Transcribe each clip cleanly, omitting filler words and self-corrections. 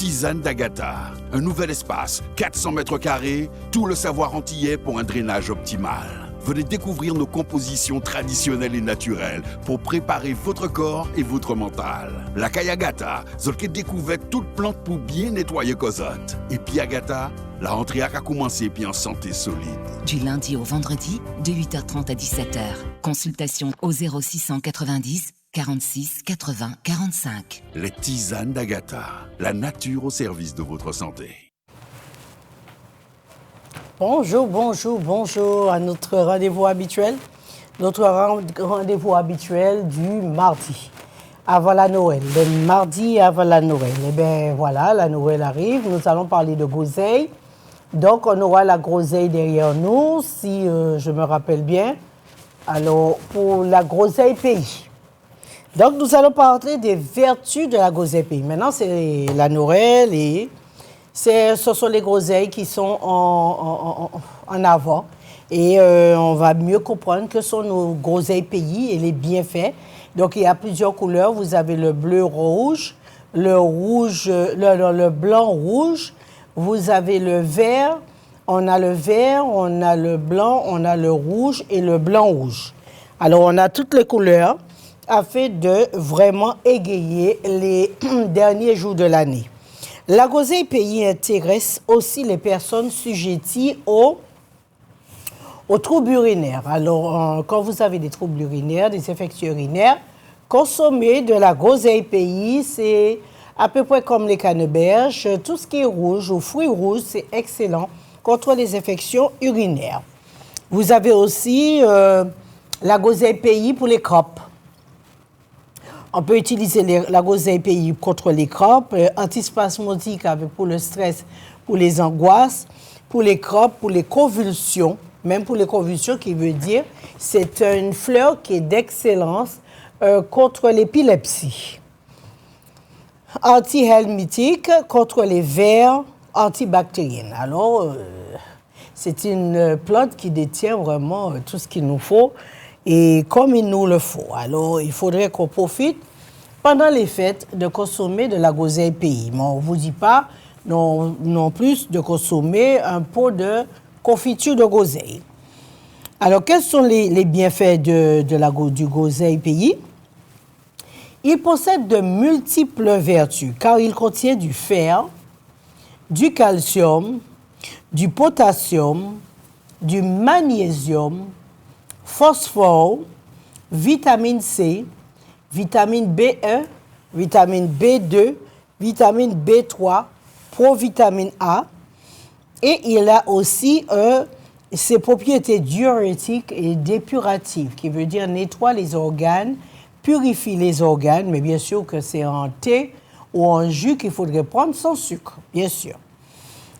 tisane d'Agatha. Un nouvel espace, 400 mètres carrés, tout le savoir antillais pour un drainage optimal. Venez découvrir nos compositions traditionnelles et naturelles pour préparer votre corps et votre mental. La Kayagata, zolke découvert toute plante pour bien nettoyer Cosette. Et puis Agatha, la rentrée a commencé puis en santé solide. Du lundi au vendredi, de 8h30 à 17h. Consultation au 0690 46 80 45. Les tisanes d'Agatha, la nature au service de votre santé. Bonjour à notre rendez-vous habituel. Notre rendez-vous habituel du mardi avant la Noël. Le mardi avant la Noël. Eh bien voilà, la Noël arrive. Nous allons parler de groseille. Donc on aura la groseille derrière nous, si je me rappelle bien. Alors pour la groseille pays. Donc nous allons parler des vertus de la groseille pays. Maintenant c'est la Noël et... Ce sont les groseilles qui sont en avant et on va mieux comprendre que sont nos groseilles pays et les bienfaits. Donc, il y a plusieurs couleurs. Vous avez le bleu-rouge, le blanc-rouge. Vous avez le vert. On a le vert, on a le blanc, on a le rouge et le blanc-rouge. Alors, on a toutes les couleurs afin de vraiment égayer les derniers jours de l'année. La groseille pays intéresse aussi les personnes sujetties aux troubles urinaires. Alors, quand vous avez des troubles urinaires, des infections urinaires, consommer de la groseille pays, c'est à peu près comme les canneberges. Tout ce qui est rouge ou fruits rouges, c'est excellent contre les infections urinaires. Vous avez aussi la groseille pays pour les crampes. On peut utiliser la groseille pays contre les crampes, antispasmodique pour le stress, pour les angoisses, pour les crampes, pour les convulsions, même pour les convulsions, qui veut dire c'est une fleur qui est d'excellence contre l'épilepsie. Antihelminthique contre les vers, antibactérienne. Alors, c'est une plante qui détient vraiment tout ce qu'il nous faut. Et comme il nous le faut. Alors, il faudrait qu'on profite pendant les fêtes de consommer de la groseille pays. Mais on ne vous dit pas non plus de consommer un pot de confiture de groseille. Alors, quels sont les bienfaits du groseille pays? Il possède de multiples vertus car il contient du fer, du calcium, du potassium, du magnésium, phosphore, vitamine C, vitamine B1, vitamine B2, vitamine B3, provitamine A. Et il a aussi ses propriétés diurétiques et dépuratives, qui veut dire nettoie les organes, purifie les organes, mais bien sûr que c'est en thé ou en jus qu'il faudrait prendre sans sucre, bien sûr.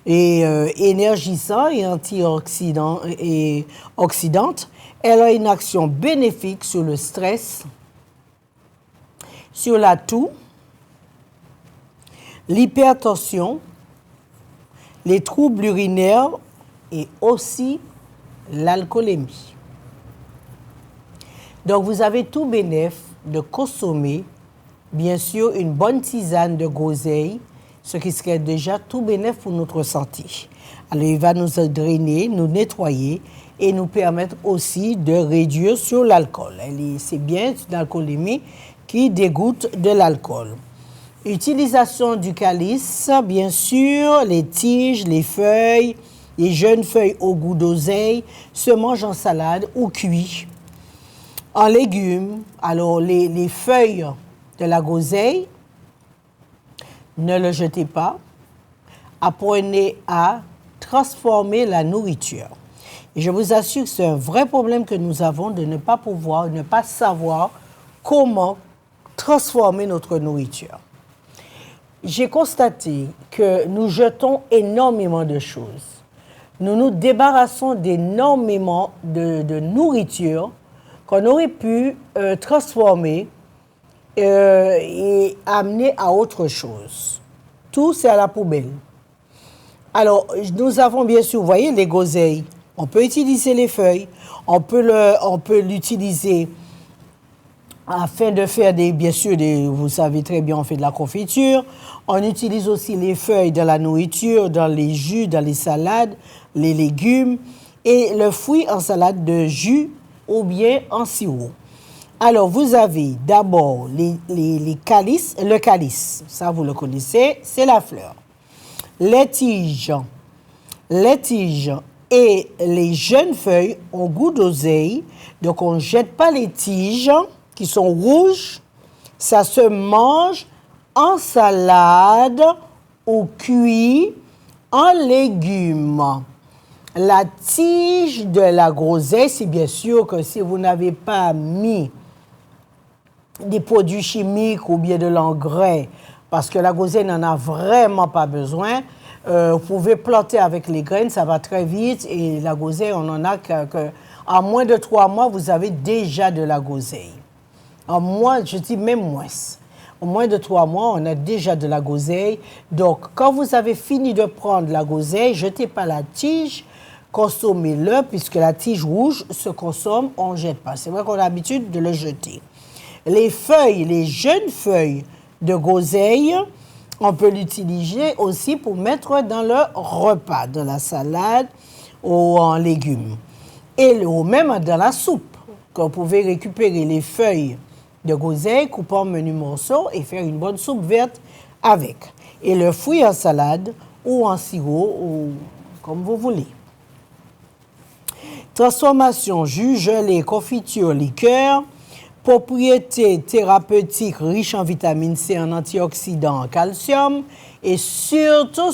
Et énergisant et antioxydant et oxydante, elle a une action bénéfique sur le stress, sur la toux, l'hypertension, les troubles urinaires et aussi l'alcoolémie. Donc, vous avez tout bénéfice de consommer, bien sûr, une bonne tisane de groseille, ce qui serait déjà tout bénéfique pour notre santé. Alors, il va nous drainer, nous nettoyer et nous permettre aussi de réduire sur l'alcool. C'est bien une alcoolémie qui dégoûte de l'alcool. Utilisation du calice, bien sûr, les tiges, les feuilles, les jeunes feuilles au goût d'oseille se mangent en salade ou cuit. En légumes, alors les feuilles de la groseille, ne le jetez pas. Apprenez à transformer la nourriture. Et je vous assure que c'est un vrai problème que nous avons de ne pas pouvoir, ne pas savoir comment transformer notre nourriture. J'ai constaté que nous jetons énormément de choses. Nous nous débarrassons d'énormément de nourriture qu'on aurait pu transformer et amener à autre chose. Tout, c'est à la poubelle. Alors, nous avons bien sûr, vous voyez, les groseilles. On peut utiliser les feuilles, on peut l'utiliser Afin de faire bien sûr, vous savez très bien, on fait de la confiture. On utilise aussi les feuilles dans la nourriture, dans les jus, dans les salades, les légumes. Et le fruit en salade de jus ou bien en sirop. Alors, vous avez d'abord les calices, le calice, ça vous le connaissez, c'est la fleur. Les tiges et les jeunes feuilles ont goût d'oseille, donc on ne jette pas les tiges qui sont rouges, ça se mange en salade ou cuit en légumes. La tige de la groseille, c'est bien sûr que si vous n'avez pas mis des produits chimiques ou bien de l'engrais, parce que la groseille n'en a vraiment pas besoin, vous pouvez planter avec les graines, ça va très vite, et la groseille, on en a en moins de 3 mois, vous avez déjà de la groseille. En moins, je dis même moins. En moins de 3 mois, on a déjà de la groseille. Donc, quand vous avez fini de prendre la groseille, jetez pas la tige, consommez-le, puisque la tige rouge se consomme, on ne jette pas. C'est vrai qu'on a l'habitude de le jeter. Les feuilles, les jeunes feuilles de groseille, on peut l'utiliser aussi pour mettre dans le repas, dans la salade ou en légumes. Ou même dans la soupe, que vous pouvez récupérer les feuilles de groseille, couper en menus morceaux et faire une bonne soupe verte avec. Et le fruit en salade ou en sirop, ou comme vous voulez. Transformation, jus, gelée, confiture, liqueur. Propriétés thérapeutiques riches en vitamine C, en antioxydants, en calcium. Et surtout,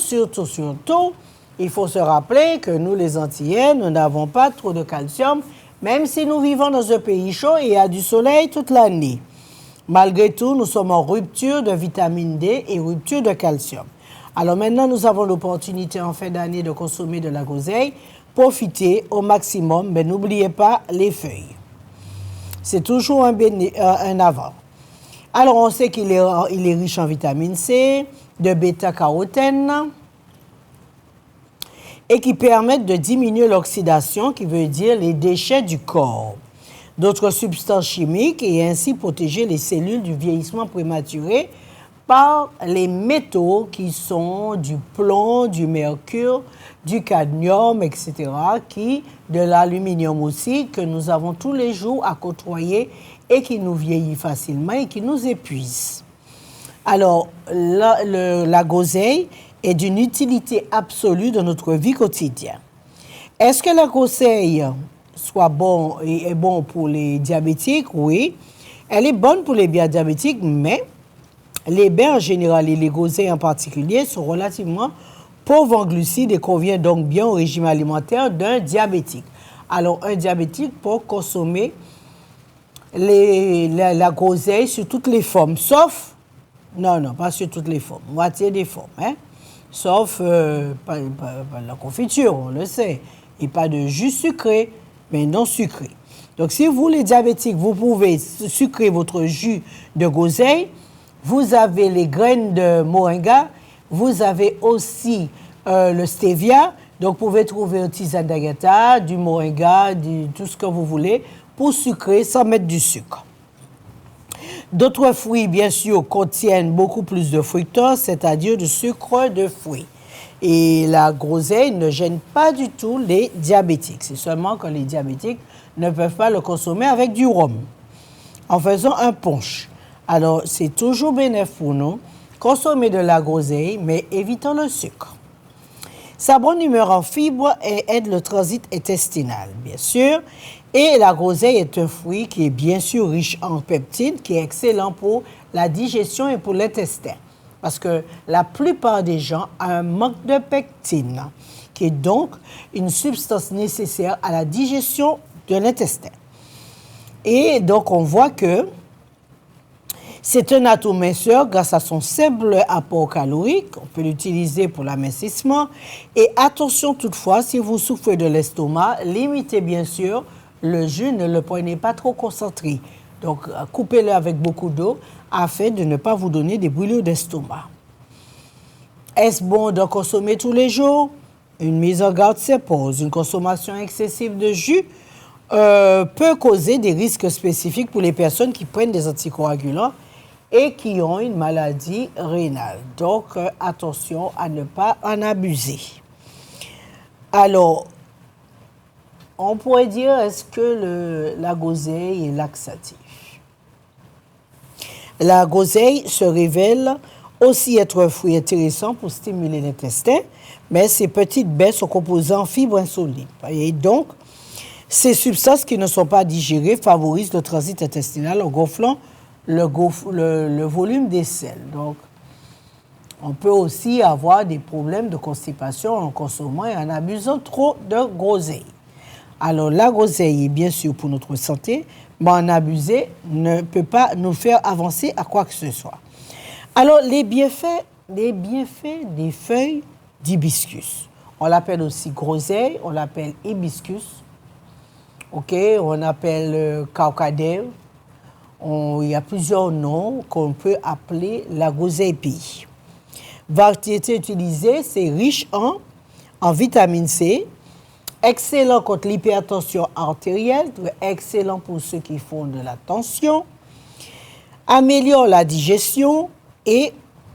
il faut se rappeler que nous, les Antillais, nous n'avons pas trop de calcium, même si nous vivons dans un pays chaud et il y a du soleil toute l'année. Malgré tout, nous sommes en rupture de vitamine D et rupture de calcium. Alors maintenant, nous avons l'opportunité en fin d'année de consommer de la groseille. Profitez au maximum, mais n'oubliez pas les feuilles. C'est toujours un avant. Alors, on sait qu'il est riche en vitamine C, de bêta-carotène, et qui permettent de diminuer l'oxydation, qui veut dire les déchets du corps, d'autres substances chimiques, et ainsi protéger les cellules du vieillissement prématuré par les métaux qui sont du plomb, du mercure, du cadmium, etc., de l'aluminium aussi, que nous avons tous les jours à côtoyer et qui nous vieillit facilement et qui nous épuise. Alors, la groseille est d'une utilité absolue dans notre vie quotidienne. Est-ce que la groseille est bon pour les diabétiques? Oui. Elle est bonne pour les diabétiques, mais les baies en général et les groseilles en particulier sont relativement pauvres en glucides et convient donc bien au régime alimentaire d'un diabétique. Alors, un diabétique peut consommer la groseille sur toutes les formes, sauf, non, pas sur toutes les formes, moitié des formes, hein? Sauf pas la confiture, on le sait, et pas de jus sucré, mais non sucré. Donc, si vous, les diabétiques, vous pouvez sucrer votre jus de groseille, vous avez les graines de moringa, vous avez aussi le stevia, donc vous pouvez trouver un tisane d'agata, du moringa, tout ce que vous voulez, pour sucrer sans mettre du sucre. D'autres fruits, bien sûr, contiennent beaucoup plus de fructose, c'est-à-dire du sucre de fruits. Et la groseille ne gêne pas du tout les diabétiques. C'est seulement que les diabétiques ne peuvent pas le consommer avec du rhum, en faisant un punch. Alors, c'est toujours bénéfique pour nous. Consommer de la groseille, mais évitons le sucre. Sa bonne humeur en fibres aide le transit intestinal, bien sûr. Et la groseille est un fruit qui est bien sûr riche en peptides, qui est excellent pour la digestion et pour l'intestin. Parce que la plupart des gens ont un manque de pectine, qui est donc une substance nécessaire à la digestion de l'intestin. Et donc, on voit que c'est un atout minceur grâce à son faible apport calorique. On peut l'utiliser pour l'amincissement. Et attention toutefois, si vous souffrez de l'estomac, limitez bien sûr le jus, ne le prenez pas trop concentré. Donc, coupez-le avec beaucoup d'eau afin de ne pas vous donner des brûlures d'estomac. Est-ce bon de consommer tous les jours? Une mise en garde s'impose. Une consommation excessive de jus peut causer des risques spécifiques pour les personnes qui prennent des anticoagulants et qui ont une maladie rénale. Donc, attention à ne pas en abuser. Alors, on pourrait dire, est-ce que la groseille est laxatif? La groseille se révèle aussi être un fruit intéressant pour stimuler l'intestin, mais ces petites baies sont composées en fibres insolubles. Et donc, ces substances qui ne sont pas digérées favorisent le transit intestinal en gonflant le volume des selles. Donc, on peut aussi avoir des problèmes de constipation en consommant et en abusant trop de groseille. Alors, la groseille est bien sûr pour notre santé, mais en abuser ne peut pas nous faire avancer à quoi que ce soit. Alors, les bienfaits des feuilles d'hibiscus. On l'appelle aussi groseille, on l'appelle hibiscus. OK, on appelle caucadelle. Il y a plusieurs noms qu'on peut appeler la groseille pays. Variété utilisée, c'est riche en vitamine C, excellent contre l'hypertension artérielle, excellent pour ceux qui font de la tension, améliore la digestion et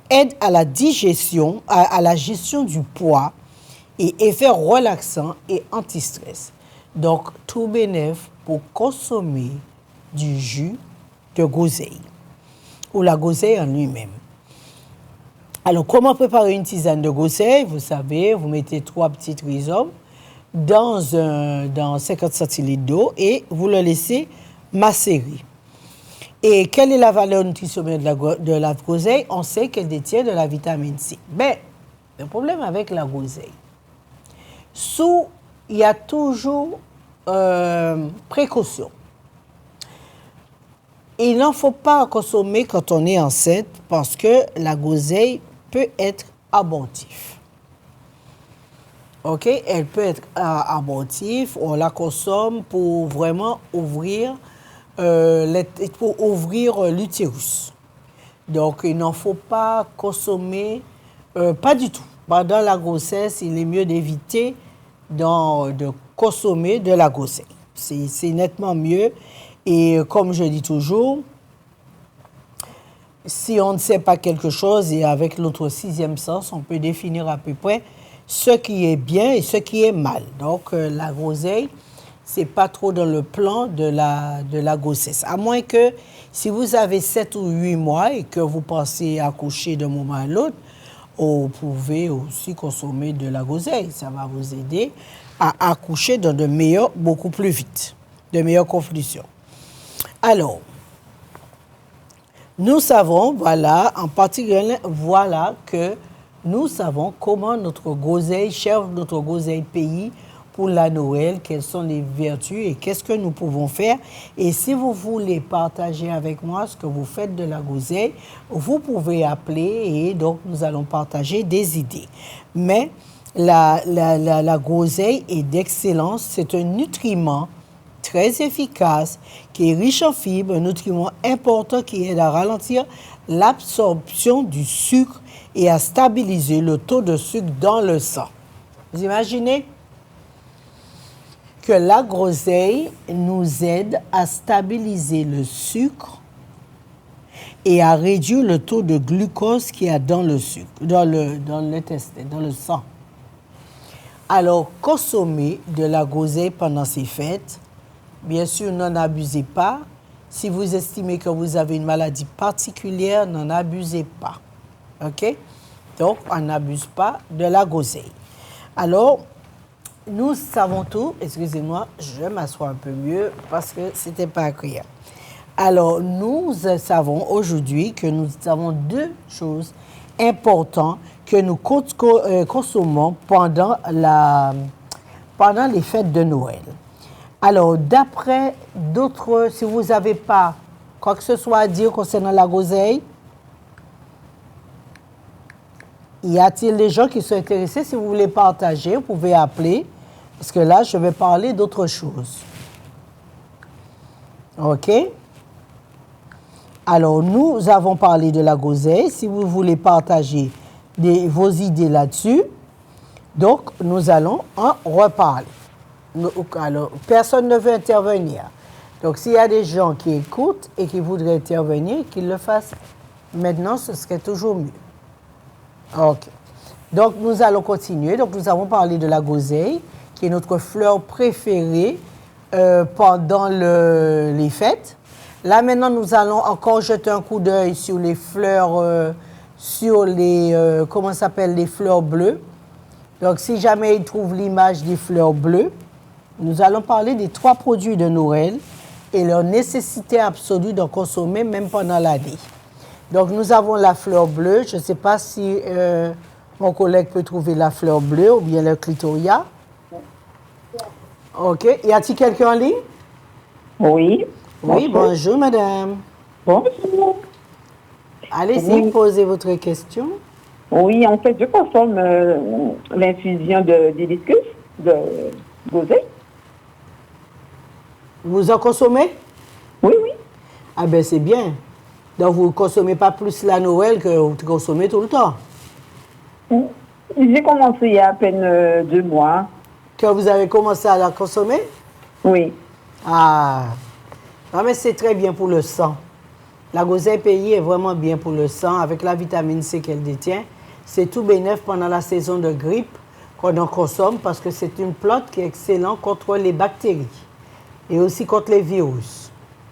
aide à la digestion, à la gestion du poids et effet relaxant et anti-stress. Donc, tout bénéf pour consommer du jus de groseille ou la groseille en lui-même. Alors, comment préparer une tisane de groseille? Vous savez, vous mettez 3 petits rhizomes dans 50 centilitres d'eau et vous le laissez macérer. Et quelle est la valeur nutritionnelle de la groseille? On sait qu'elle détient de la vitamine C. Mais le problème avec la groseille, il y a toujours précaution. Il n'en faut pas consommer quand on est enceinte parce que la groseille peut être abortive. OK? Elle peut être abortive. On la consomme pour vraiment ouvrir l'utérus. Donc, il n'en faut pas consommer, pas du tout. Pendant la grossesse, il est mieux d'éviter de consommer de la groseille. C'est nettement mieux. Et comme je dis toujours, si on ne sait pas quelque chose, et avec notre 6e sens, on peut définir à peu près ce qui est bien et ce qui est mal. Donc, la groseille, ce n'est pas trop dans le plan de la grossesse. À moins que, si vous avez 7 ou 8 mois et que vous pensez accoucher d'un moment à l'autre, vous pouvez aussi consommer de la groseille. Ça va vous aider à accoucher dans beaucoup plus vite, de meilleures conclusions. Alors, nous savons, en particulier, que nous savons comment notre groseille, notre groseille pays pour la Noël, quelles sont les vertus et qu'est-ce que nous pouvons faire. Et si vous voulez partager avec moi ce que vous faites de la groseille, vous pouvez appeler et donc nous allons partager des idées. Mais la groseille est d'excellence, c'est un nutriment très efficace, qui est riche en fibres, un nutriment important qui aide à ralentir l'absorption du sucre et à stabiliser le taux de sucre dans le sang. Vous imaginez que la groseille nous aide à stabiliser le sucre et à réduire le taux de glucose qu'il y a dans le sucre, dans l'intestin, dans le sang. Alors, consommez de la groseille pendant ces fêtes. Bien sûr, n'en abusez pas. Si vous estimez que vous avez une maladie particulière, n'en abusez pas. OK? Donc, on n'abuse pas de la groseille. Alors, nous savons tout. Excusez-moi, je vais m'asseoir un peu mieux parce que ce n'était pas agréable. Alors, nous savons aujourd'hui que nous avons 2 choses importantes que nous consommons pendant les fêtes de Noël. Alors, d'après d'autres, si vous n'avez pas quoi que ce soit à dire concernant la groseille, y a-t-il des gens qui sont intéressés? Si vous voulez partager, vous pouvez appeler, parce que là, je vais parler d'autre chose. OK? Alors, nous avons parlé de la groseille. Si vous voulez partager vos idées là-dessus, donc, nous allons en reparler. Alors, personne ne veut intervenir. Donc, s'il y a des gens qui écoutent et qui voudraient intervenir, qu'ils le fassent maintenant, ce serait toujours mieux. OK. Donc, nous allons continuer. Donc, nous avons parlé de la groseille, qui est notre fleur préférée pendant les fêtes. Là, maintenant, nous allons encore jeter un coup d'œil sur les fleurs, comment ça s'appelle, les fleurs bleues. Donc, si jamais ils trouvent l'image des fleurs bleues, nous allons parler des 3 produits de Noël et leur nécessité absolue d'en consommer même pendant l'année. Donc, nous avons la fleur bleue. Je ne sais pas si mon collègue peut trouver la fleur bleue ou bien le clitoria. OK. Y a-t-il quelqu'un en ligne? Oui. Oui, bonjour, madame. Bonjour. Allez-y, posez votre question. Oui, en fait, je consomme l'infusion d'hibiscus, de groseille. Vous en consommez? Oui, oui. Ah ben c'est bien. Donc vous ne consommez pas plus la Noël que vous consommez tout le temps. J'ai commencé il y a à peine 2 mois. Que vous avez commencé à la consommer? Oui. Ah, non mais c'est très bien pour le sang. La groseille pays est vraiment bien pour le sang avec la vitamine C qu'elle détient. C'est tout bénéf pendant la saison de grippe qu'on en consomme parce que c'est une plante qui est excellente contre les bactéries et aussi contre les virus.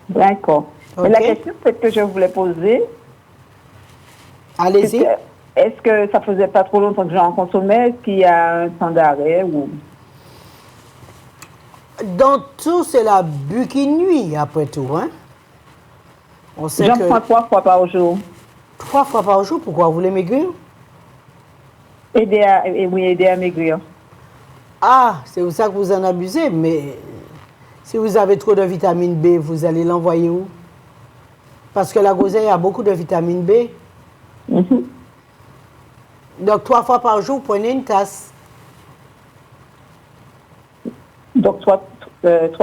D'accord. Okay. Et la question peut-être que je voulais poser, allez-y. Est-ce que ça faisait pas trop longtemps que j'en consommais? Est-ce qu'il y a un temps d'arrêt ou... Dans tout, c'est la bu qui nuit, après tout. Hein? On sait J'en prends 3 fois par jour. 3 fois par jour? Pourquoi? Vous voulez maigrir? Aider à maigrir. Ah, c'est pour ça que vous en abusez, mais si vous avez trop de vitamine B, vous allez l'envoyer où? Parce que la groseille a beaucoup de vitamine B. Mm-hmm. Donc, 3 fois par jour, prenez une tasse. Donc, 3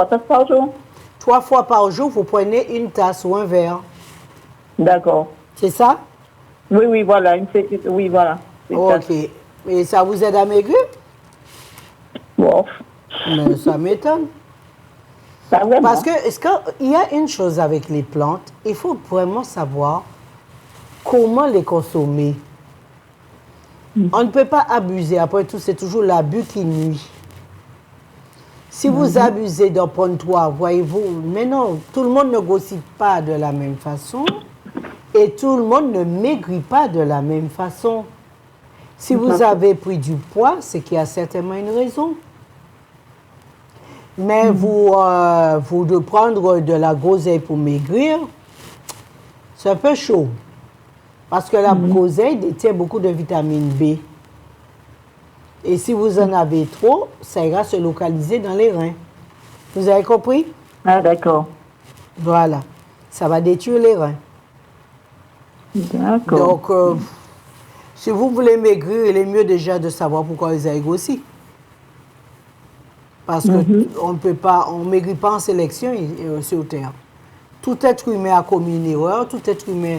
tasses par jour? 3 fois par jour, vous prenez une tasse ou un verre. D'accord. C'est ça? Oui, voilà. Oui, voilà. OK. Et ça vous aide à maigrir? Bon. Mais ça m'étonne. Parce qu'il y a une chose avec les plantes, il faut vraiment savoir comment les consommer. On ne peut pas abuser. Après tout, c'est toujours l'abus qui nuit. Si vous abusez d'en prendre 3, voyez-vous, mais non, tout le monde ne grossit pas de la même façon et tout le monde ne maigrit pas de la même façon. Si vous avez pris du poids, c'est qu'il y a certainement une raison. Mais vous de prendre de la groseille pour maigrir, c'est un peu chaud. Parce que la groseille détient beaucoup de vitamine B. Et si vous en avez trop, ça ira se localiser dans les reins. Vous avez compris? Ah, d'accord. Voilà. Ça va détruire les reins. D'accord. Donc, si vous voulez maigrir, il est mieux déjà de savoir pourquoi vous avez grossi. Parce qu'on ne peut pas, on ne maigrit pas en sélection sur Terre. Tout être humain a commis une erreur, tout être humain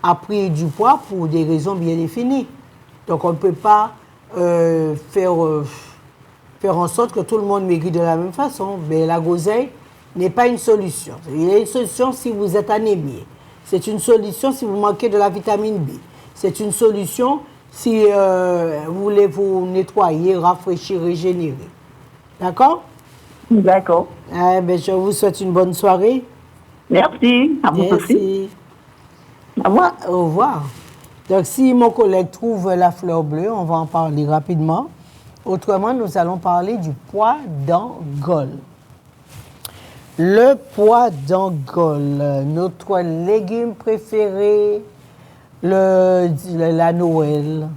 a pris du poids pour des raisons bien définies. Donc on ne peut pas faire en sorte que tout le monde maigrit de la même façon. Mais la groseille n'est pas une solution. Il y a une solution si vous êtes anémié. C'est une solution si vous manquez de la vitamine B. C'est une solution si vous voulez vous nettoyer, rafraîchir, régénérer. D'accord? D'accord. Ben, je vous souhaite une bonne soirée. Merci. À vous aussi. Merci. Au revoir. Au revoir. Donc, si mon collègue trouve la fleur bleue, on va en parler rapidement. Autrement, nous allons parler du pois d'Angole. Le pois d'Angole, notre légume préféré, la Noël.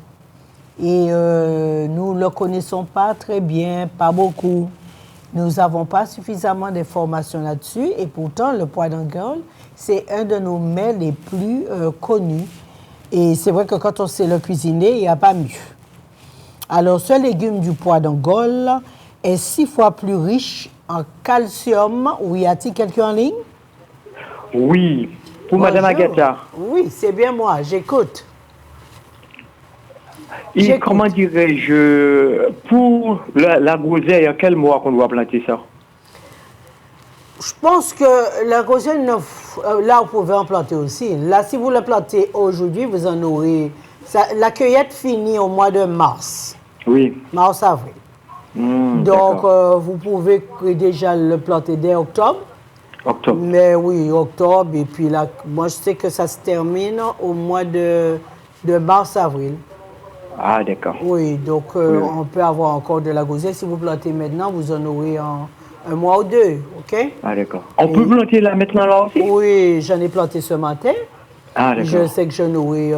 Et nous ne le connaissons pas très bien, pas beaucoup. Nous n'avons pas suffisamment d'informations là-dessus. Et pourtant, le pois d'Angole, c'est un de nos mets les plus connus. Et c'est vrai que quand on sait le cuisiner, il n'y a pas mieux. Alors, ce légume du pois d'Angole est 6 fois plus riche en calcium. Oui, y a-t-il quelqu'un en ligne? Oui, pour Bonjour. Madame Agatha. Oui, c'est bien moi, j'écoute. Et J'écoute. comment dirais-je, pour la groseille, à quel mois qu'on doit planter ça? Je pense que la groseille, là, vous pouvez en planter aussi. Là, si vous le plantez aujourd'hui, vous en aurez... la cueillette finit au mois de mars. Oui. Mars-avril. Donc, D'accord. vous pouvez déjà le planter dès octobre. Octobre. Mais oui, octobre. Et puis là, moi, je sais que ça se termine au mois de mars-avril. Ah, d'accord. Oui, donc on peut avoir encore de la groseille. Si vous plantez maintenant, vous en aurez un mois ou deux, OK? Ah, d'accord. On peut planter là maintenant là aussi? Oui, j'en ai planté ce matin. Ah, d'accord. Je sais que j'en aurai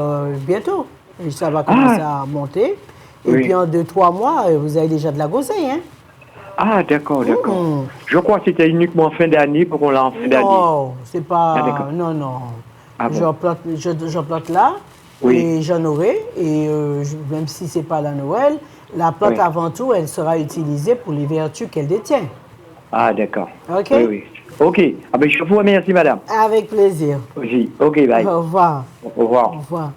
bientôt. Et ça va commencer à monter. Et Oui. puis en 2-3 mois, vous avez déjà de la groseille, hein? Ah, d'accord, d'accord. Je crois que c'était uniquement en fin d'année pour qu'on l'a en fin d'année. Non, c'est pas... Ah, d'accord. non, non. Ah, bon. J'en plante là. Oui. Et j'en aurai. Et même si c'est pas la Noël, la plante Oui. avant tout, elle sera utilisée pour les vertus qu'elle détient. Ah, d'accord. OK? Oui, oui. OK. Ah, ben, je vous remercie, madame. Avec plaisir. Oui. OK, bye. Au revoir. Au revoir. Au revoir.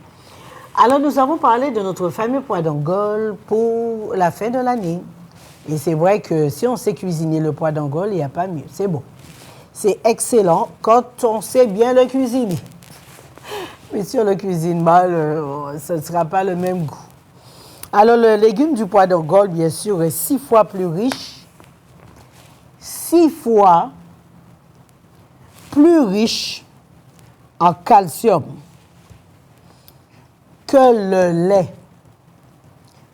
Alors, nous avons parlé de notre fameux pois d'Angole pour la fin de l'année. Et c'est vrai que si on sait cuisiner le pois d'Angole, il n'y a pas mieux. C'est bon. C'est excellent quand on sait bien le cuisiner. Mais si on le cuisine mal, ce ne sera pas le même goût. Alors, le légume du pois d'Angole, bien sûr, est 6 fois plus riche. 6 fois plus riche en calcium que le lait.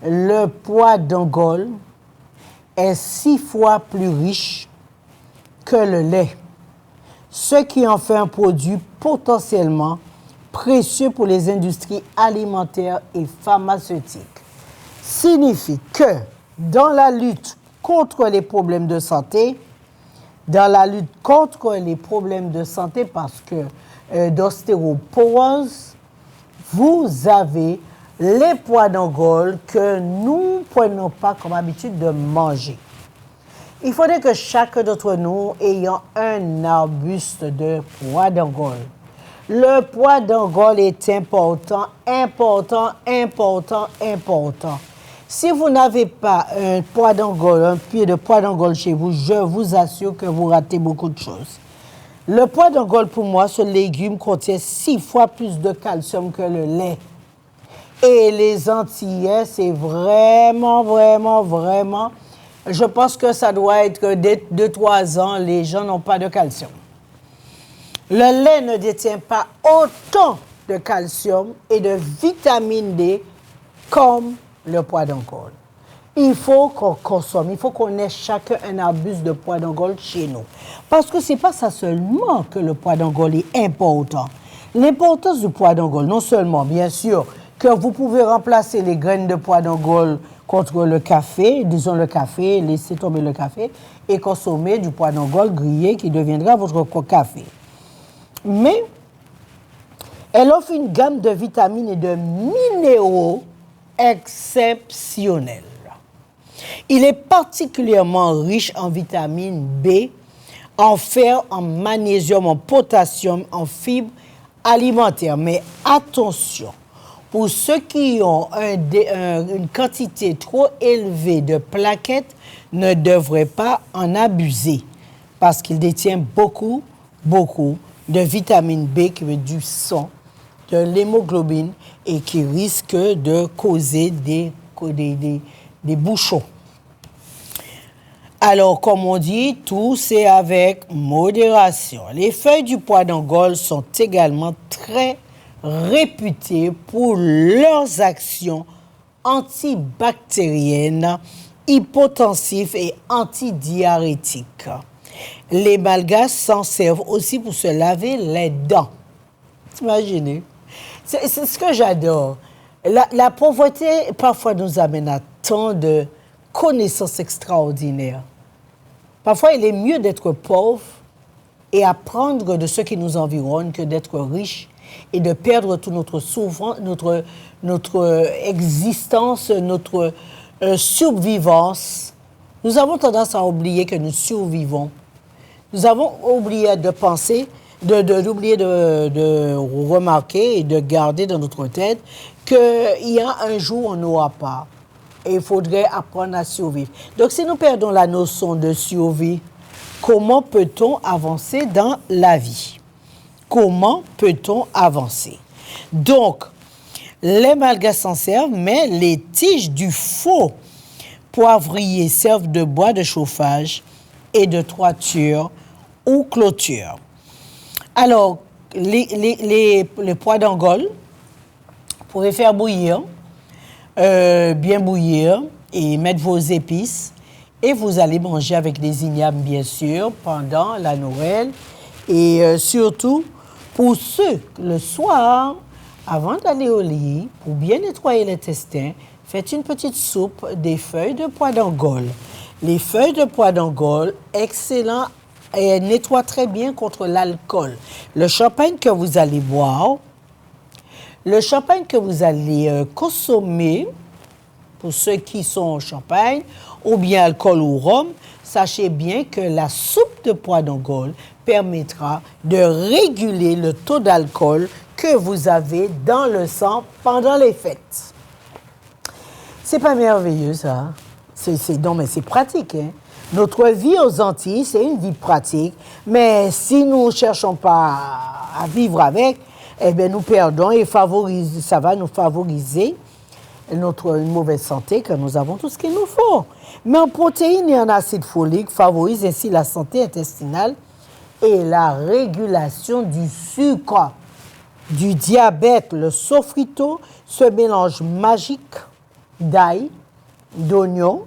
Le pois d'Angole est 6 fois plus riche que le lait, ce qui en fait un produit potentiellement précieux pour les industries alimentaires et pharmaceutiques. Signifie que dans la lutte contre les problèmes de santé, parce que d'ostéoporose, vous avez les pois d'Angole que nous ne prenons pas comme habitude de manger. Il faudrait que chacun d'entre nous ayant un arbuste de pois d'Angole. Le pois d'Angole est important. Si vous n'avez pas un pois d'Angole, un pied de pois d'Angole chez vous, je vous assure que vous ratez beaucoup de choses. Le pois d'Angole, pour moi, ce légume contient 6 fois plus de calcium que le lait. Et les Antillais, c'est vraiment, je pense que ça doit être dès 2-3 ans, les gens n'ont pas de calcium. Le lait ne détient pas autant de calcium et de vitamine D comme le pois d'Angole. Il faut qu'on consomme, il faut qu'on ait chacun un arbuste de pois d'Angole chez nous. Parce que ce n'est pas ça seulement que le pois d'Angole est important. L'importance du pois d'Angole, non seulement, bien sûr, que vous pouvez remplacer les graines de pois d'Angole contre le café, disons le café, laisser tomber le café, et consommer du pois d'Angole grillé qui deviendra votre café. Mais elle offre une gamme de vitamines et de minéraux exceptionnels. Il est particulièrement riche en vitamine B, en fer, en magnésium, en potassium, en fibres alimentaires. Mais attention, pour ceux qui ont une quantité trop élevée de plaquettes, ne devraient pas en abuser parce qu'il détient beaucoup de vitamine B qui veut du sang, de l'hémoglobine et qui risque de causer des bouchons. Alors, comme on dit, tout c'est avec modération. Les feuilles du pois d'Angole sont également très réputées pour leurs actions antibactériennes, hypotensives et antidiarrhétiques. Les Malgaches s'en servent aussi pour se laver les dents. Imaginez. C'est ce que j'adore. La pauvreté, parfois, nous amène à tant de connaissances extraordinaires. Parfois, il est mieux d'être pauvre et apprendre de ce qui nous environne que d'être riche et de perdre toute notre souffrance, notre existence, notre survivance. Nous avons tendance à oublier que nous survivons. Nous avons oublié de penser d'oublier de remarquer et de garder dans notre tête qu'il y a un jour où on n'aura pas. Et il faudrait apprendre à survivre. Donc, si nous perdons la notion de survie, comment peut-on avancer dans la vie? Comment peut-on avancer? Donc, les malgas s'en servent, mais les tiges du faux poivrier servent de bois de chauffage et de toiture ou clôture. Alors, les pois d'Angole, vous pouvez faire bouillir, bien bouillir et mettre vos épices. Et vous allez manger avec des ignames, bien sûr, pendant la Noël. Et surtout, pour ceux, le soir, avant d'aller au lit, pour bien nettoyer l'intestin, faites une petite soupe des feuilles de pois d'Angole. Les feuilles de pois d'Angole, excellent, et nettoient très bien contre l'alcool. Le champagne que vous allez boire, le champagne que vous allez consommer, pour ceux qui sont au champagne, ou bien alcool ou rhum, sachez bien que la soupe de pois d'Angole permettra de réguler le taux d'alcool que vous avez dans le sang pendant les fêtes. C'est pas merveilleux, ça? Non, mais c'est pratique, hein? Notre vie aux Antilles, c'est une vie pratique, mais si nous ne cherchons pas à vivre avec, eh bien, nous perdons et ça va nous favoriser une mauvaise santé, que nous avons tout ce qu'il nous faut. Mais en protéines et en acide folique favorise ainsi la santé intestinale et la régulation du sucre, du diabète. Le sofrito, ce mélange magique d'ail, d'oignon,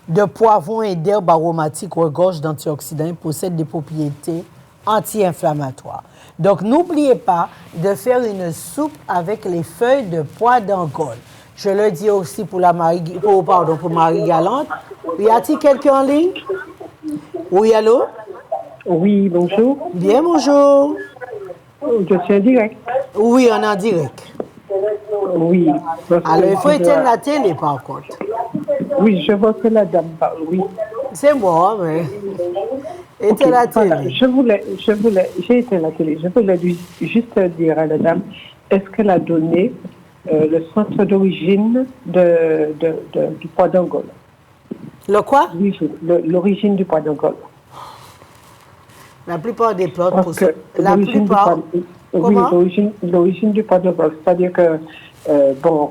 de poivrons et d'herbes aromatiques regorge d'antioxydants et possède des propriétés anti-inflammatoires. Donc, n'oubliez pas de faire une soupe avec les feuilles de pois d'Angole. Je le dis aussi pour Marie-Galante. Y a-t-il quelqu'un en ligne? Oui, allô? Oui, bonjour. Bien, bonjour. Je suis en direct. Oui, on est en direct. Oui. Alors, il faut éteindre la télé, par contre. Oui, je vois que la dame parle, oui. C'est moi, mais... Éteindre la télé. J'ai éteint la télé. Je voulais juste dire à la dame, est-ce qu'elle a donné le centre d'origine du pois d'Angole? Le quoi? Oui, l'origine du pois d'Angole. La plupart des plantes... Comment? Oui, l'origine du pois d'Angole. C'est-à-dire que,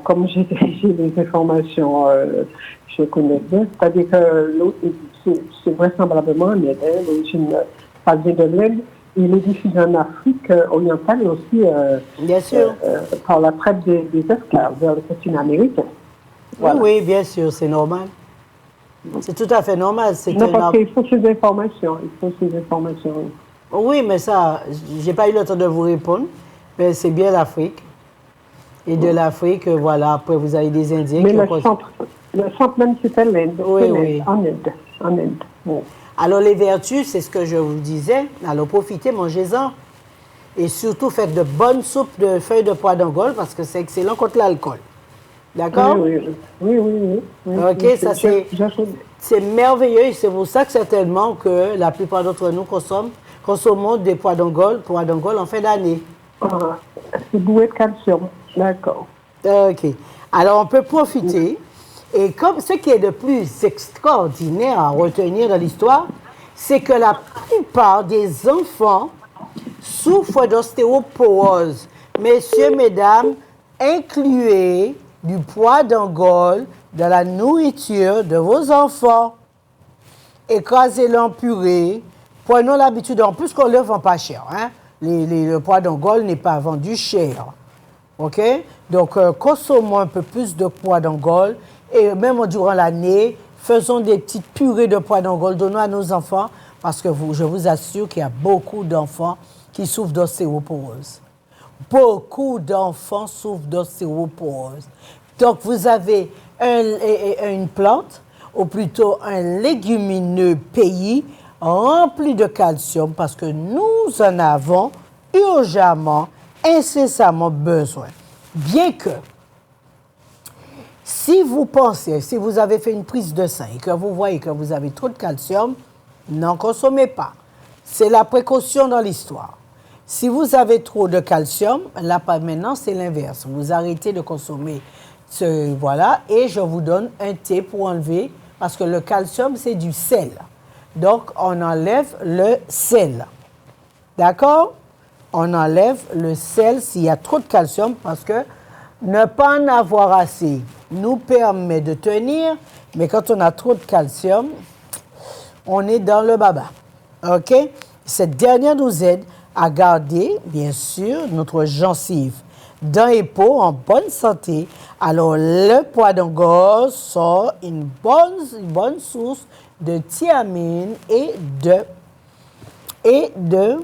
comme j'ai les informations, je connais bien, c'est-à-dire que c'est vraisemblablement en Inde, l'origine, ça vient de l'Inde. Il est diffusé en Afrique orientale et aussi bien sûr. Par la traite des esclaves vers le continent américain. Voilà. Oui, bien sûr, c'est normal. C'est tout à fait normal. Non, parce qu'il faut ces informations. Oui, mais ça, j'ai pas eu le temps de vous répondre, mais c'est bien l'Afrique. Et de l'Afrique, voilà, après vous avez des Indiens mais qui le centre même, c'était l'Inde. Oui. En Inde. Oui. Alors, les vertus, c'est ce que je vous disais. Alors, profitez, mangez-en. Et surtout, faites de bonnes soupes de feuilles de pois d'Angole parce que c'est excellent contre l'alcool. D'accord? Oui. OK, ça c'est merveilleux. Et c'est pour ça que certainement que la plupart d'entre nous consommons des pois d'Angole en fin d'année. C'est bourré de calcium. D'accord. OK. Alors, on peut profiter. Et comme ce qui est de plus extraordinaire à retenir dans l'histoire, c'est que la plupart des enfants souffrent d'ostéoporose. Messieurs, mesdames, incluez du pois d'Angole dans la nourriture de vos enfants. Écrasez-le en purée. Prenons l'habitude, en plus qu'on ne le vend pas cher. Hein? Le pois d'Angole n'est pas vendu cher. OK? Donc, consommons un peu plus de pois d'Angole. Et même durant l'année, faisons des petites purées de pois d'Angole, donnons à nos enfants, parce que je vous assure qu'il y a beaucoup d'enfants qui souffrent d'ostéoporose. Beaucoup d'enfants souffrent d'ostéoporose. Donc, vous avez une plante, ou plutôt un légumineux pays rempli de calcium, parce que nous en avons urgemment, incessamment besoin. Bien que, si vous pensez, si vous avez fait une prise de sang et que vous voyez que vous avez trop de calcium, N'en consommez pas. C'est la précaution dans l'histoire. Si vous avez trop de calcium, là, maintenant, c'est l'inverse. Vous arrêtez de consommer voilà, et je vous donne un thé pour enlever, parce que le calcium, c'est du sel. Donc, on enlève le sel. D'accord? On enlève le sel s'il y a trop de calcium, parce que ne pas en avoir assez nous permet de tenir, mais quand on a trop de calcium, on est dans le baba. OK? Cette dernière nous aide à garder, bien sûr, notre gencive, dents et peau en bonne santé. Alors, le poids d'Angole sort une bonne source de thiamine et de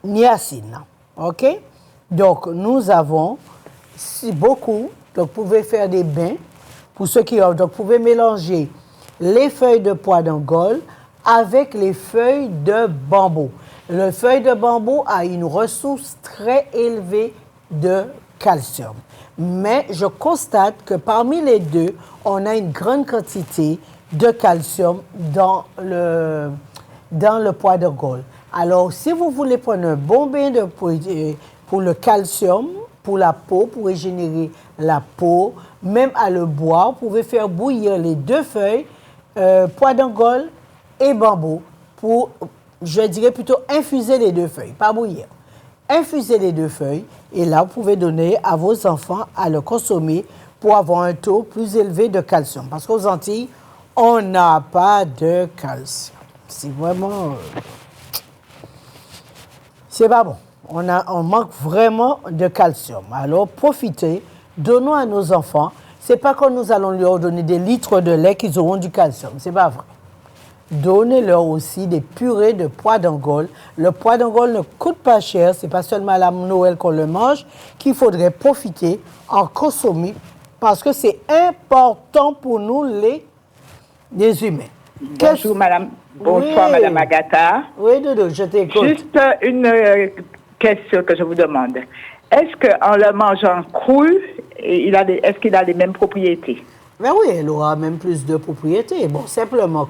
niacine. OK? Donc, nous avons beaucoup. Donc, vous pouvez faire des bains. Pour ceux qui ont, donc, vous pouvez mélanger les feuilles de pois d'Angole avec les feuilles de bambou. Le feuille de bambou a une ressource très élevée de calcium. Mais je constate que parmi les deux, on a une grande quantité de calcium dans le pois d'Angole. Alors, si vous voulez prendre un bon bain pour le calcium, pour la peau, pour régénérer la peau, même à le boire, vous pouvez faire bouillir les deux feuilles, pois d'Angole et bambou, pour, je dirais plutôt infuser les deux feuilles, pas bouillir. Infuser les deux feuilles, et là, vous pouvez donner à vos enfants à le consommer pour avoir un taux plus élevé de calcium. Parce qu'aux Antilles, on n'a pas de calcium. C'est vraiment... c'est pas bon. On manque vraiment de calcium. Alors, profitez, donnons à nos enfants. C'est pas que nous allons leur donner des litres de lait qu'ils auront du calcium. C'est pas vrai. Donnez-leur aussi des purées de pois d'Angole. Le pois d'Angole ne coûte pas cher. C'est pas seulement à la Noël qu'on le mange, qu'il faudrait profiter, en consommer, parce que c'est important pour nous, les humains. Bonjour, madame. Bonsoir, oui. Madame Agatha. Oui, Dodo, je t'écoute. Juste une question que je vous demande. Est-ce qu'en le mangeant cru, est-ce qu'il a les mêmes propriétés? Ben oui, elle aura même plus de propriétés. Bon, simplement,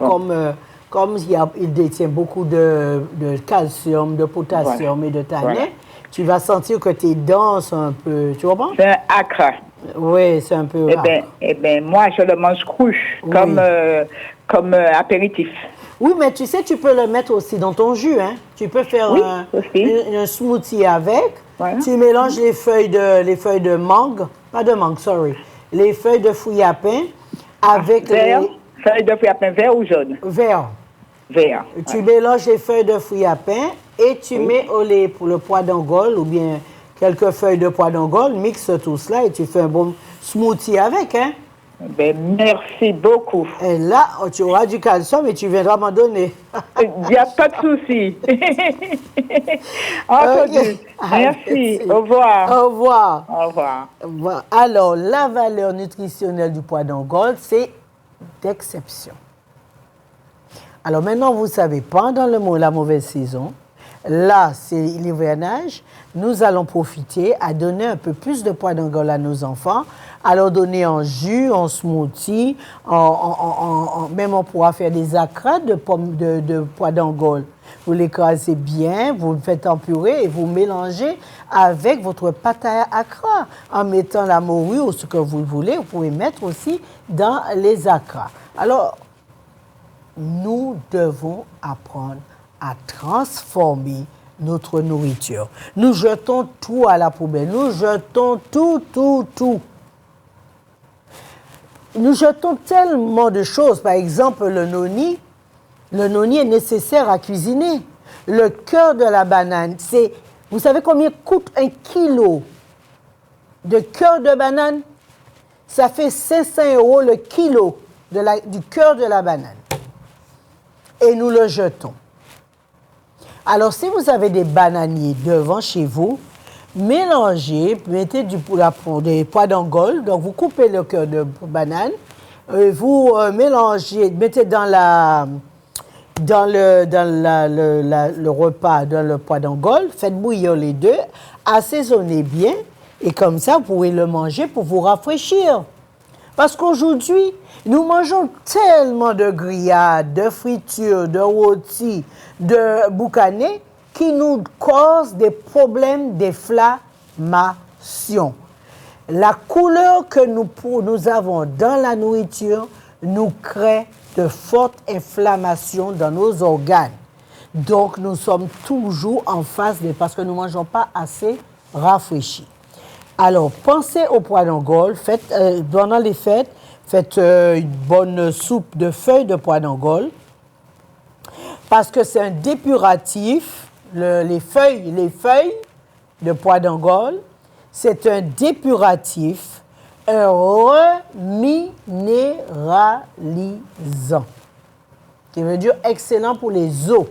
comme il détient beaucoup de calcium, de potassium et de tanin, tu vas sentir que tes dents sont un peu... Tu comprends? C'est un acre. Oui, c'est un peu acre. Eh bien, moi, je le mange cru, comme apéritif. Oui, mais tu sais, tu peux le mettre aussi dans ton jus, hein. Tu peux faire un smoothie avec. Ouais. Tu mélanges les feuilles de mangue, pas de mangue, sorry. Les feuilles de fouille à pain avec feuilles de fouille à pain vert ou jaune? Vert. Vert. Tu mélanges les feuilles de fouille à pain et tu mets au lait pour le pois d'Angole ou bien quelques feuilles de pois d'Angole, mixe tout cela et tu fais un bon smoothie avec, hein? Ben, merci beaucoup. Et là, tu auras du calcium et tu viendras m'en donner. Il n'y a pas de souci. Entendu. Merci. Au revoir. Au revoir. Au revoir. Alors, la valeur nutritionnelle du pois d'Angole, c'est d'exception. Alors maintenant, vous savez, pendant la mauvaise saison, là, c'est l'hivernage, nous allons profiter à donner un peu plus de pois d'Angole à nos enfants, à leur donner en jus, en smoothie, même on pourra faire des acras de pois d'Angole. Vous l'écrasez bien, vous le faites en purée et vous mélangez avec votre pâte à acra en mettant la morue ou ce que vous voulez. Vous pouvez mettre aussi dans les acras. Alors, nous devons apprendre à transformer notre nourriture. Nous jetons tout à la poubelle. Nous jetons tout. Nous jetons tellement de choses. Par exemple, le noni. Le noni est nécessaire à cuisiner. Le cœur de la banane, vous savez combien coûte 1 kilo de cœur de banane? Ça fait 500 € le kilo du cœur de la banane. Et nous le jetons. Alors, si vous avez des bananiers devant chez vous, mélangez, mettez des pois d'Angole, donc vous coupez le cœur de banane, vous mélangez, mettez dans le repas, dans le pois d'Angole, faites bouillir les deux, assaisonnez bien, et comme ça, vous pouvez le manger pour vous rafraîchir. Parce qu'aujourd'hui, Nous mangeons tellement de grillades, de fritures, de rôtis, de boucanets qui nous causent des problèmes d'inflammation. La couleur que nous avons dans la nourriture nous crée de fortes inflammations dans nos organes. Donc, nous sommes toujours en face parce que nous ne mangeons pas assez rafraîchi. Alors, pensez au poids d'Angole. Pendant les fêtes, faites une bonne soupe de feuilles de poids d'Angole parce que c'est un dépuratif. Les feuilles de poids d'Angole, c'est un dépuratif, un reminéralisant, qui veut dire excellent pour les os.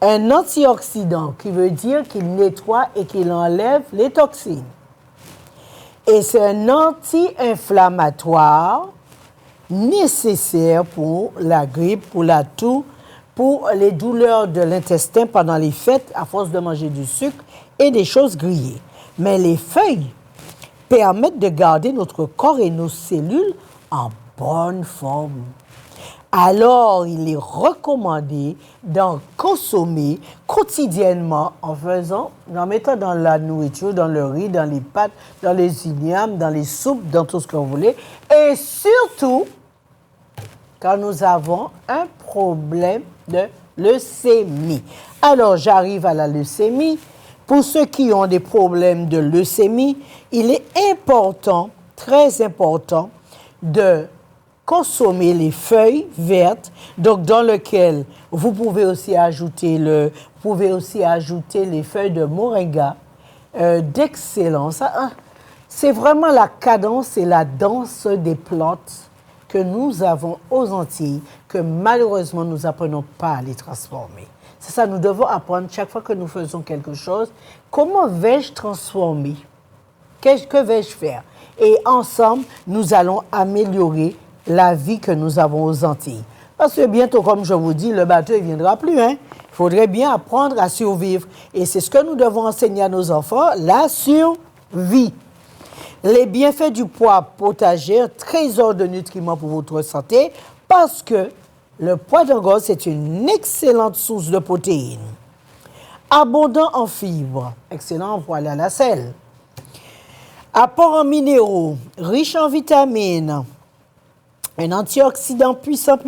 Un antioxydant, qui veut dire qu'il nettoie et qu'il enlève les toxines. Et c'est un anti-inflammatoire nécessaire pour la grippe, pour la toux, pour les douleurs de l'intestin pendant les fêtes, à force de manger du sucre et des choses grillées. Mais les feuilles permettent de garder notre corps et nos cellules en bonne forme. Alors, il est recommandé d'en consommer quotidiennement en mettant dans la nourriture, dans le riz, dans les pâtes, dans les ignames, dans les soupes, dans tout ce que vous voulez. Et surtout, quand nous avons un problème de leucémie. Alors, j'arrive à la leucémie. Pour ceux qui ont des problèmes de leucémie, il est important, très important, de consommer les feuilles vertes, donc dans lequel vous pouvez aussi ajouter les feuilles de moringa, d'excellence. C'est vraiment la cadence et la danse des plantes que nous avons aux Antilles, que malheureusement nous n'apprenons pas à les transformer. C'est ça, nous devons apprendre chaque fois que nous faisons quelque chose, comment vais-je transformer? Que vais-je faire? Et ensemble, nous allons améliorer la vie que nous avons aux Antilles. Parce que bientôt, comme je vous dis, le bateau ne viendra plus. Il faudrait bien apprendre à survivre. Et c'est ce que nous devons enseigner à nos enfants, la survie. Les bienfaits du pois potager, trésor de nutriments pour votre santé, parce que le pois d'Angole, c'est une excellente source de protéines. Abondant en fibres, excellent, voilà la sel. Apport en minéraux, riche en vitamines, un antioxydant puissant.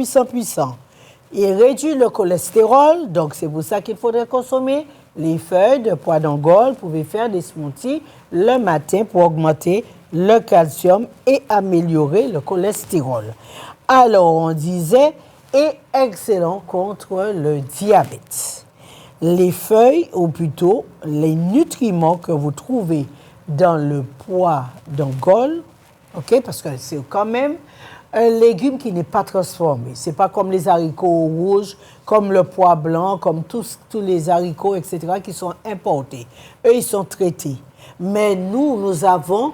Il réduit le cholestérol, donc c'est pour ça qu'il faudrait consommer les feuilles de pois d'Angole. Vous pouvez faire des smoothies le matin pour augmenter le calcium et améliorer le cholestérol. Alors, on disait, est excellent contre le diabète. Les feuilles, ou plutôt les nutriments que vous trouvez dans le pois d'Angole, ok, parce que c'est quand même un légume qui n'est pas transformé. Ce n'est pas comme les haricots rouges, comme le pois blanc, comme tous les haricots, etc., qui sont importés. Eux, ils sont traités. Mais nous avons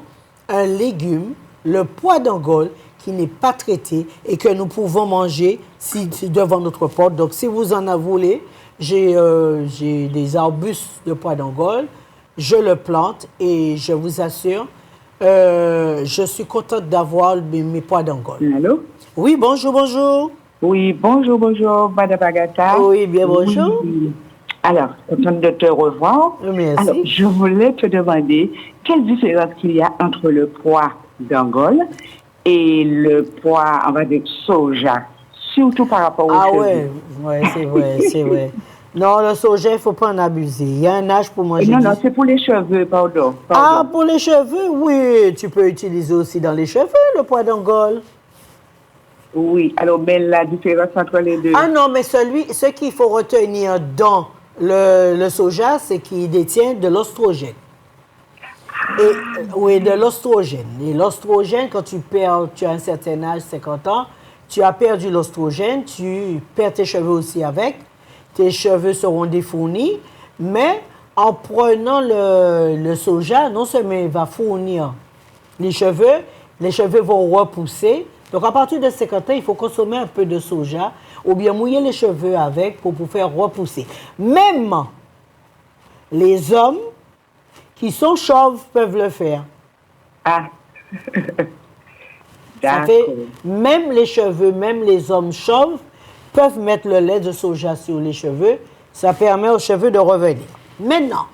un légume, le pois d'Angole, qui n'est pas traité et que nous pouvons manger devant notre porte. Donc, si vous en voulez, j'ai des arbustes de pois d'Angole, je le plante et je vous assure, je suis contente d'avoir mes pois d'Angole. Allô? Oui, bonjour. Oui, bonjour, Madame Agatha. Oui, bien bonjour. Oui. Alors, contente de te revoir. Merci. Alors, je voulais te demander quelle différence qu'il y a entre le pois d'Angole et le pois, on va dire, soja, surtout par rapport aux cheveux. Ouais, c'est vrai. Non, le soja, il ne faut pas en abuser. Il y a un âge pour manger. Non, c'est pour les cheveux, pardon. Ah, pour les cheveux, oui. Tu peux utiliser aussi dans les cheveux le pois d'Angole. Oui, alors, mais la différence entre les deux. Ah non, mais ce qu'il faut retenir dans le soja, c'est qu'il détient de l'ostrogène. Oui, de l'ostrogène. Et l'ostrogène, quand tu as un certain âge, 50 ans, tu as perdu l'ostrogène, tu perds tes cheveux aussi avec. Tes cheveux seront défournis, mais en prenant le soja, non seulement il va fournir les cheveux vont repousser. Donc, à partir de 50 ans, il faut consommer un peu de soja ou bien mouiller les cheveux avec pour faire repousser. Même les hommes qui sont chauves peuvent le faire. Ah. Ça fait, même les cheveux, même les hommes chauves peuvent mettre le lait de soja sur les cheveux. Ça permet aux cheveux de revenir. Maintenant,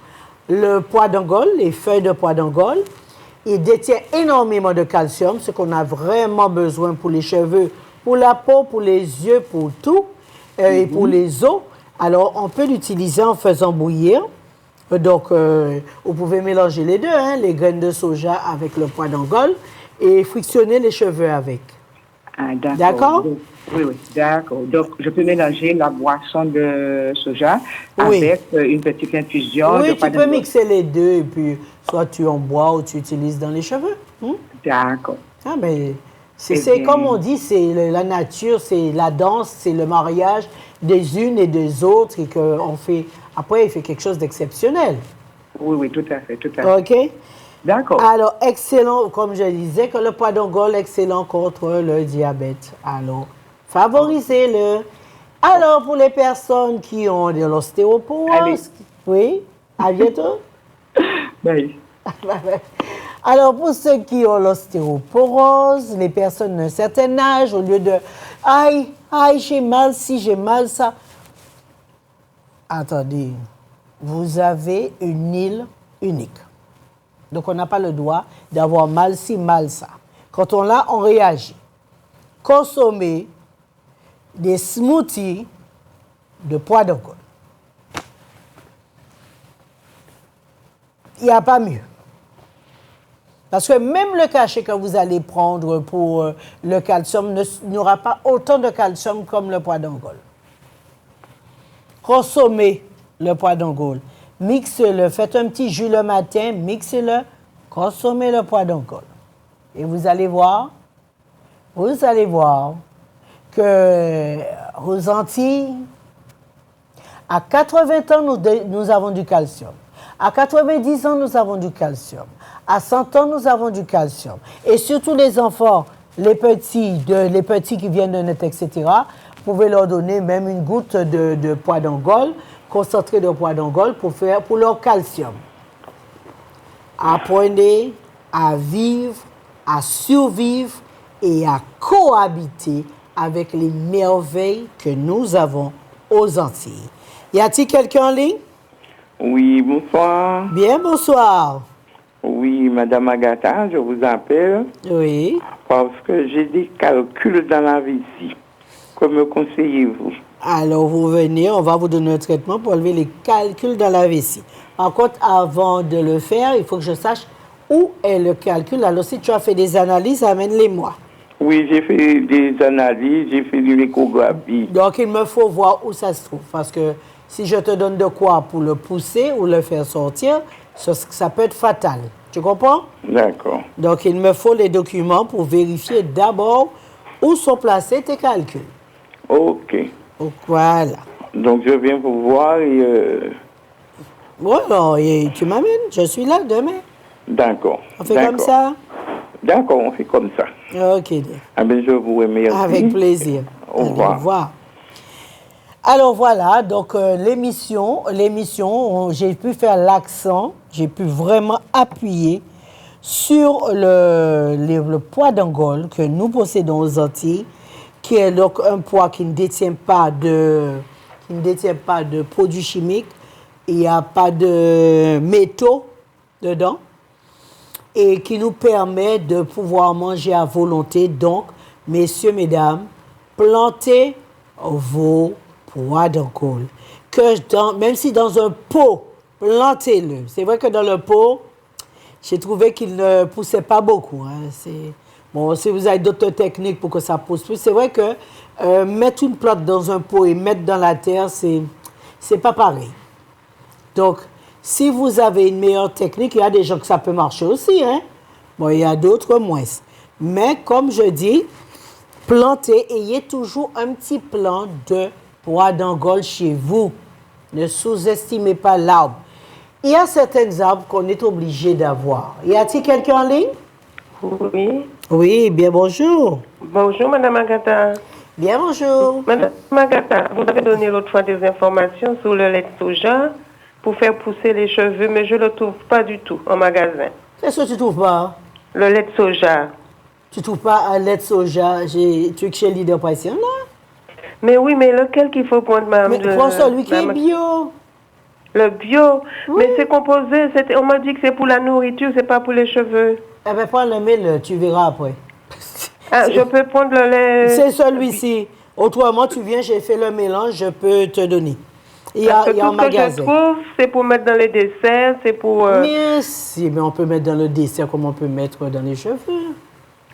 le pois d'Angole, les feuilles de pois d'Angole, il détient énormément de calcium, ce qu'on a vraiment besoin pour les cheveux, pour la peau, pour les yeux, pour tout, et pour les os. Alors, on peut l'utiliser en faisant bouillir. Donc, vous pouvez mélanger les deux, hein, les graines de soja avec le pois d'Angole et frictionner les cheveux avec. Ah, d'accord. D'accord? Oui, d'accord. Donc, je peux mélanger la boisson de soja avec une petite infusion de tu pois peux d'Angole. mixer les deux et puis soit tu en bois ou tu utilises dans les cheveux. D'accord. Ah, mais c'est comme on dit, c'est la nature, c'est la danse, c'est le mariage des unes et des autres et qu'on fait... Après, il fait quelque chose d'exceptionnel. Oui, tout à fait, tout à fait. OK? D'accord. Alors, excellent, comme je disais, que le pois d'Angole, excellent contre le diabète. Alors, favorisez-le. Alors, pour les personnes qui ont de l'ostéoporose... Oui, à bientôt. Bye. Alors, pour ceux qui ont l'ostéoporose, les personnes d'un certain âge, au lieu de « Aïe, j'ai mal ci, j'ai mal ça », attendez, vous avez une île unique. Donc, on n'a pas le droit d'avoir mal ci, mal ça. Quand on l'a, on réagit. Consommez des smoothies de pois d'Angole. Il n'y a pas mieux. Parce que même le cachet que vous allez prendre pour le calcium n'aura pas autant de calcium comme le pois d'Angole. Consommez le pois d'Angole. Mixez-le. Faites un petit jus le matin, mixez-le. Consommez le pois d'Angole. Et vous allez voir que aux Antilles, à 80 ans, nous avons du calcium. À 90 ans, nous avons du calcium. À 100 ans, nous avons du calcium. Et surtout les enfants, les petits qui viennent de naître, etc., vous pouvez leur donner même une goutte de pois d'Angole, concentré de pois d'Angole pour leur calcium. Apprenez à vivre, à survivre et à cohabiter avec les merveilles que nous avons aux Antilles. Y a-t-il quelqu'un en ligne? Oui, bonsoir. Bien, bonsoir. Oui, Madame Agatha, je vous appelle. Oui. Parce que j'ai des calculs dans la vessie. Que me conseillez-vous? Alors, vous venez, on va vous donner un traitement pour enlever les calculs dans la vessie. Par contre, avant de le faire, il faut que je sache où est le calcul. Alors, si tu as fait des analyses, amène-les-moi. Oui, j'ai fait des analyses, j'ai fait une échographie. Donc, il me faut voir où ça se trouve. Parce que si je te donne de quoi pour le pousser ou le faire sortir, ça peut être fatal. Tu comprends? D'accord. Donc, il me faut les documents pour vérifier d'abord où sont placés tes calculs. OK. Donc, voilà. Donc, je viens vous voir et... Voilà, et tu m'amènes. Je suis là demain. D'accord. On fait comme ça? D'accord, on fait comme ça. OK. Ah ben, je vous remercie. Avec plaisir. Au revoir. Au revoir. Alors voilà, donc l'émission, j'ai pu faire l'accent, j'ai pu vraiment appuyer sur le pois d'Angole que nous possédons aux Antilles, qui est donc un pois qui ne détient pas de produits chimiques, il n'y a pas de métaux dedans, et qui nous permet de pouvoir manger à volonté. Donc, messieurs, mesdames, plantez vos pois d'Angole. Même si dans un pot, plantez-le. C'est vrai que dans le pot, j'ai trouvé qu'il ne poussait pas beaucoup. Hein. Bon, si vous avez d'autres techniques pour que ça pousse plus, c'est vrai que mettre une plante dans un pot et mettre dans la terre, c'est pas pareil. Donc, si vous avez une meilleure technique, il y a des gens que ça peut marcher aussi. Hein? Bon, il y a d'autres moins. Mais comme je dis, plantez, ayez toujours un petit plant de pois d'Angole chez vous. Ne sous-estimez pas l'arbre. Il y a certains arbres qu'on est obligé d'avoir. Y a-t-il quelqu'un en ligne? Oui. Oui, bien bonjour. Bonjour, Madame Agatha. Bien bonjour. Madame Agatha, vous avez donné l'autre fois des informations sur le lait de soja pour faire pousser les cheveux, mais je ne le trouve pas du tout en magasin. Qu'est-ce que tu trouves pas? Le lait de soja. Tu trouves pas un lait de soja, tu es chez Leader Patient, là? Mais oui, mais lequel qu'il faut prendre, madame? Mais prends celui qui est bio. Le bio? Oui. Mais c'est composé, on m'a dit que c'est pour la nourriture, c'est pas pour les cheveux. Eh bien, prends le mille, tu verras après. Ah, je peux prendre le lait... C'est celui-ci. Autrement, tu viens, j'ai fait le mélange, je peux te donner. Il y a un magasin. Ce que je trouve, c'est pour mettre dans les desserts, c'est pour... Mais on peut mettre dans le dessert comme on peut mettre dans les cheveux.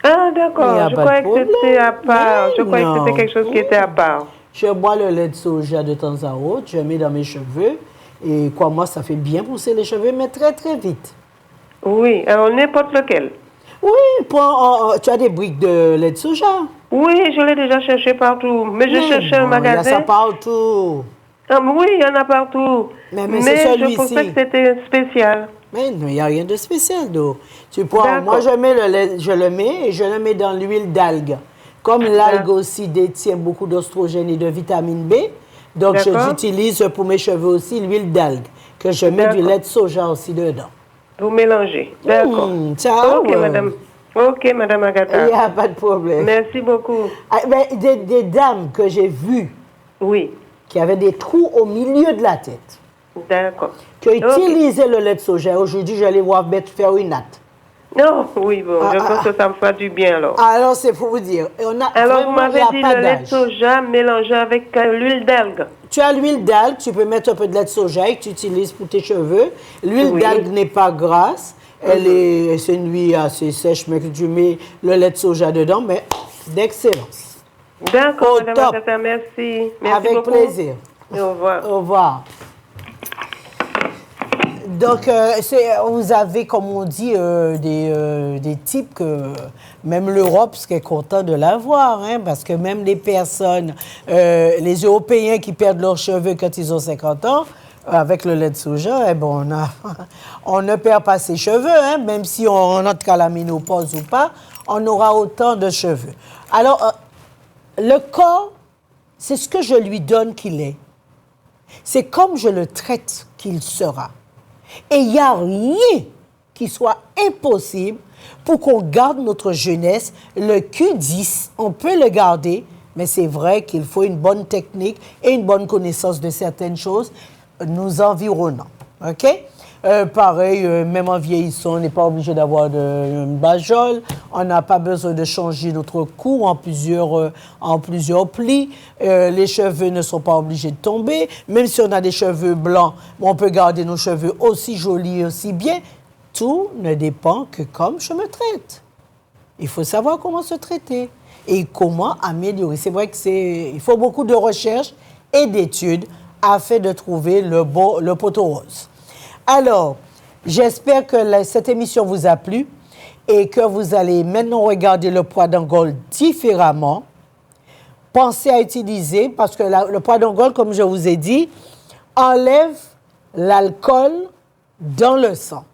Ah, d'accord. Je croyais que c'était à part. Je croyais que c'était quelque chose qui était à part. Je bois le lait de soja de temps à autre, je mets dans mes cheveux. Et quoi, moi, ça fait bien pousser les cheveux, mais très, très vite. Oui, alors n'importe lequel. Oui, tu as des briques de lait de soja. Oui, je l'ai déjà cherché partout. Mais je cherchais un magasin. Il y a ça partout. Ah, oui, il y en a partout. Mais c'est celui-ci. Je pensais que c'était spécial. Mais il n'y a rien de spécial, donc. Moi, je mets le lait, je le mets dans l'huile d'algue. Comme l'algue aussi détient beaucoup d'ostrogène et de vitamine B, donc j'utilise pour mes cheveux aussi l'huile d'algue, que je mets du lait de soja aussi dedans. Vous mélangez. D'accord. Ok, madame. Ok, madame Agatha. Il n'y a pas de problème. Merci beaucoup. Des dames que j'ai vues, qui avaient des trous au milieu de la tête. D'accord. Qui ont utilisé le lait de soja. Aujourd'hui, j'allais voir faire une natte. Non, oui, bon, je pense que ça me fera du bien alors. Alors, c'est pour vous dire. Alors, vous m'avez dit le lait de soja mélangé avec l'huile d'algue. Tu as l'huile d'algue, tu peux mettre un peu de lait de soja que tu utilises pour tes cheveux. L'huile d'algue n'est pas grasse. C'est une huile assez sèche, mais que tu mets le lait de soja dedans, mais d'excellence. D'accord, madame Agatha, merci. Merci avec plaisir. Au revoir. Au revoir. Donc, vous avez, comme on dit, des types que même l'Europe serait content de l'avoir, hein, parce que même les personnes, les Européens qui perdent leurs cheveux quand ils ont 50 ans, avec le lait de soja, on ne perd pas ses cheveux, hein, même si on entre à la ménopause ou pas, on aura autant de cheveux. Alors, le corps, c'est ce que je lui donne qu'il est. C'est comme je le traite qu'il sera. Et il n'y a rien qui soit impossible pour qu'on garde notre jeunesse. Le Q10, on peut le garder, mais c'est vrai qu'il faut une bonne technique et une bonne connaissance de certaines choses nous environnant. OK? Pareil, même en vieillissant, on n'est pas obligé d'avoir de bajol. On n'a pas besoin de changer notre cou en plusieurs plis. Les cheveux ne sont pas obligés de tomber. Même si on a des cheveux blancs, on peut garder nos cheveux aussi jolis et aussi bien. Tout ne dépend que comme je me traite. Il faut savoir comment se traiter et comment améliorer. C'est vrai qu'il faut beaucoup de recherche et d'études afin de trouver le poteau rose. Alors, j'espère que cette émission vous a plu et que vous allez maintenant regarder le poids d'Angole différemment. Pensez à utiliser, parce que le poids d'Angole, comme je vous ai dit, enlève l'alcool dans le sang.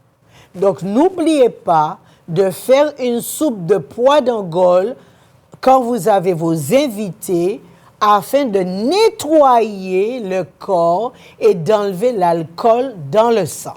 Donc, n'oubliez pas de faire une soupe de poids d'Angole quand vous avez vos invités, afin de nettoyer le corps et d'enlever l'alcool dans le sang.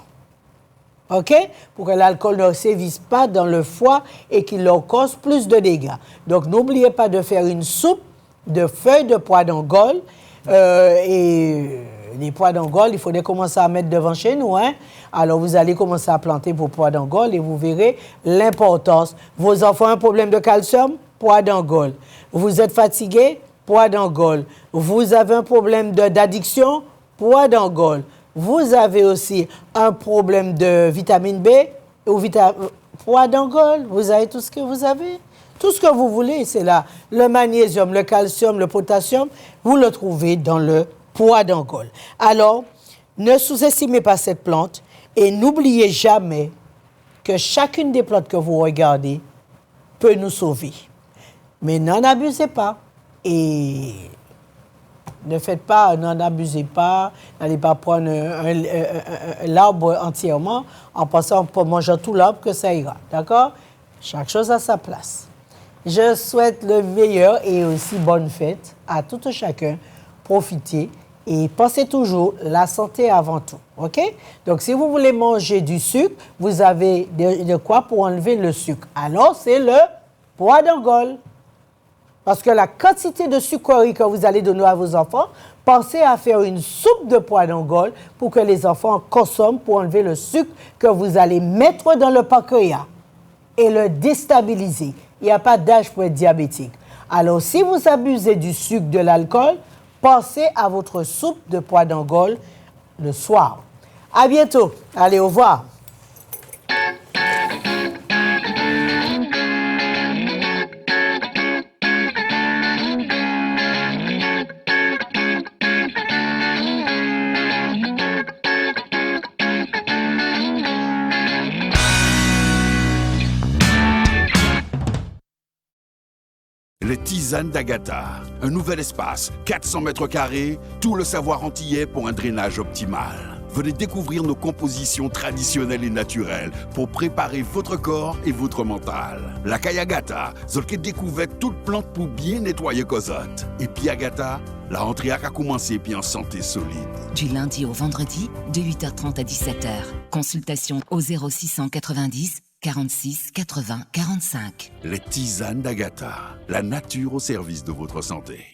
OK? Pour que l'alcool ne sévisse pas dans le foie et qu'il leur cause plus de dégâts. Donc, n'oubliez pas de faire une soupe de feuilles de pois d'Angole. Et les pois d'Angole, il faudrait commencer à mettre devant chez nous. Hein? Alors, vous allez commencer à planter vos pois d'Angole et vous verrez l'importance. Vos enfants ont un problème de calcium? Pois d'Angole. Vous êtes fatigué? Poids d'Angole. Vous avez un problème d'addiction? Poids d'Angole. Vous avez aussi un problème de vitamine B? Poids d'Angole. Vous avez tout ce que vous avez. Tout ce que vous voulez, c'est là. Le magnésium, le calcium, le potassium, vous le trouvez dans le poids d'Angole. Alors, ne sous-estimez pas cette plante et n'oubliez jamais que chacune des plantes que vous regardez peut nous sauver. Mais n'en abusez pas. Et n'en abusez pas, n'allez pas prendre l'arbre entièrement en pensant pour manger tout l'arbre que ça ira. D'accord? Chaque chose a sa place. Je souhaite le meilleur et aussi bonne fête à tout un chacun. Profitez et pensez toujours la santé avant tout. OK? Donc, si vous voulez manger du sucre, vous avez de quoi pour enlever le sucre. Alors, c'est le poids d'Angole. Parce que la quantité de sucreries que vous allez donner à vos enfants, pensez à faire une soupe de poids d'Angole pour que les enfants consomment pour enlever le sucre que vous allez mettre dans le pancréas et le déstabiliser. Il n'y a pas d'âge pour être diabétique. Alors, si vous abusez du sucre, de l'alcool, pensez à votre soupe de poids d'Angole le soir. À bientôt. Allez, au revoir. Les tisanes d'Agatha. Un nouvel espace, 400 mètres carrés, tout le savoir antillais pour un drainage optimal. Venez découvrir nos compositions traditionnelles et naturelles pour préparer votre corps et votre mental. La Kayagata, zolke découvert toute plante pour bien nettoyer Cosette. Et puis Agatha, la rentrée a commencé puis en santé solide. Du lundi au vendredi, de 8h30 à 17h. Consultation au 0690 46 80 45. Les tisanes d'Agatha, la nature au service de votre santé.